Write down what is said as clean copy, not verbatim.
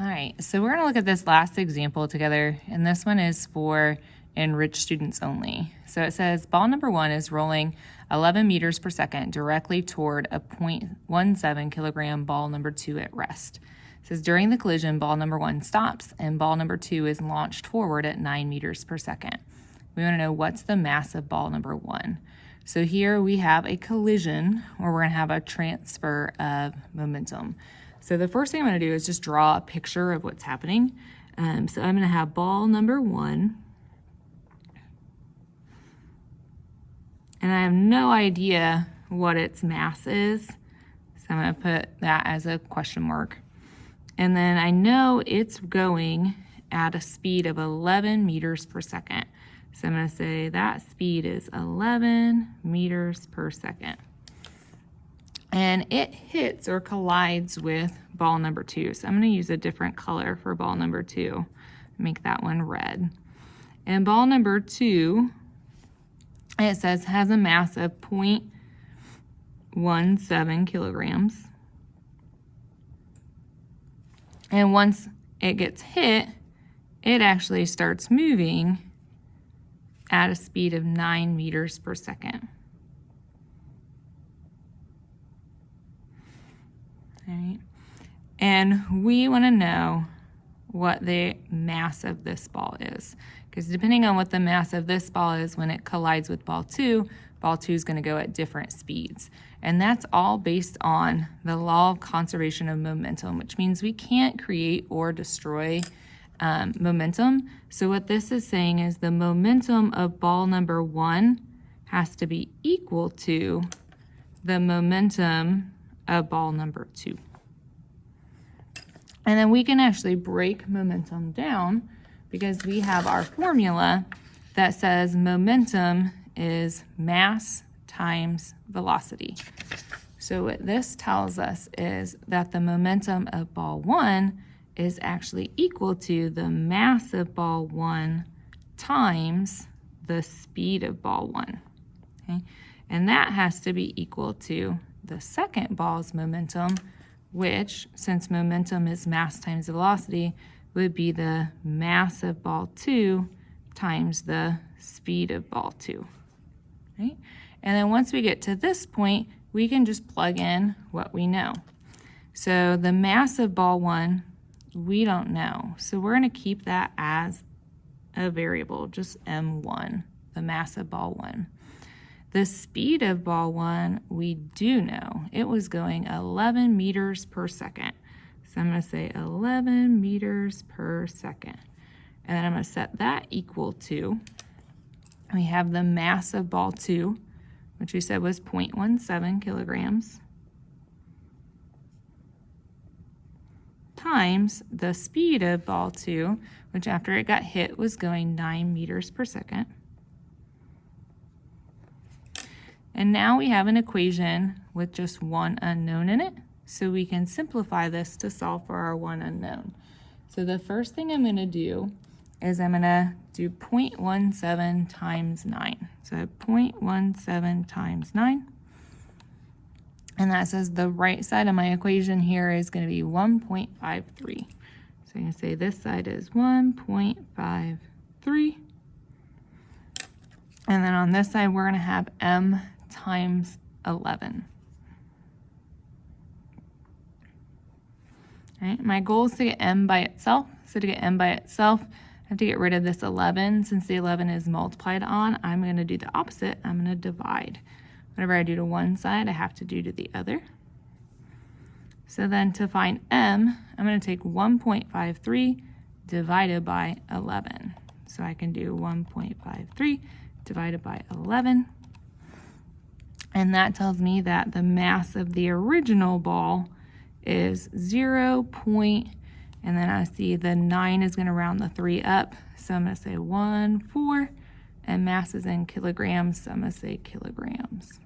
All right, so we're gonna look at this last example together, and this one is for Enriched students only. So it says ball number 1 is rolling 11 meters per second directly toward a 0.17 kilogram ball number 2 at rest. It says during the collision, ball number 1 stops and ball number 2 is launched forward at 9 meters per second. We wanna know what's the mass of ball number 1. So here we have a collision where we're gonna have a transfer of momentum. So the first thing I'm gonna do is just draw a picture of what's happening. So I'm gonna have ball number 1, and I have no idea what its mass is. So I'm gonna put that as a question mark. And then I know it's going at a speed of 11 meters per second. So I'm gonna say that speed is 11 meters per second. And it hits or collides with ball number 2. So I'm gonna use a different color for ball number 2, make that one red. And ball number 2, it says has a mass of 0.17 kilograms. And once it gets hit, it actually starts moving at a speed of 9 meters per second. All right. And we want to know what the mass of this ball is, because depending on what the mass of this ball is when it collides with ball 2 is going to go at different speeds. And that's all based on the law of conservation of momentum, which means we can't create or destroy momentum. So what this is saying is the momentum of ball number 1 has to be equal to the momentum of ball number 2. And then we can actually break momentum down because we have our formula that says momentum is mass times velocity. So what this tells us is that the momentum of ball 1 is actually equal to the mass of ball 1 times the speed of ball 1. Okay? And that has to be equal to the second ball's momentum, which, since momentum is mass times velocity, would be the mass of ball 2 times the speed of ball 2. Right? And then once we get to this point, we can just plug in what we know. So the mass of ball 1, we don't know. So we're going to keep that as a variable, just M1, the mass of ball 1. The speed of ball 1, we do know. It was going 11 meters per second. So I'm going to say 11 meters per second. And then I'm going to set that equal to, we have the mass of ball 2, which we said was 0.17 kilograms, times the speed of ball 2, which after it got hit was going 9 meters per second. And now we have an equation with just one unknown in it, so we can simplify this to solve for our one unknown. So the first thing I'm going to do is I'm going to do 0.17 times 9. So 0.17 times 9. And that says the right side of my equation here is going to be 1.53. So I'm going to say this side is 1.53. And then on this side, we're going to have m times 11. All right, my goal is to get m by itself. So to get m by itself, I have to get rid of this 11. Since the 11 is multiplied on, I'm going to do the opposite. I'm going to divide. Whatever I do to one side, I have to do to the other. So then to find m, I'm going to take 1.53 divided by 11. So I can do 1.53 divided by 11. And that tells me that the mass of the original ball is 0. And then I see the 9 is going to round the 3 up. So I'm going to say 1, 4. And mass is in kilograms, so I'm going to say kilograms.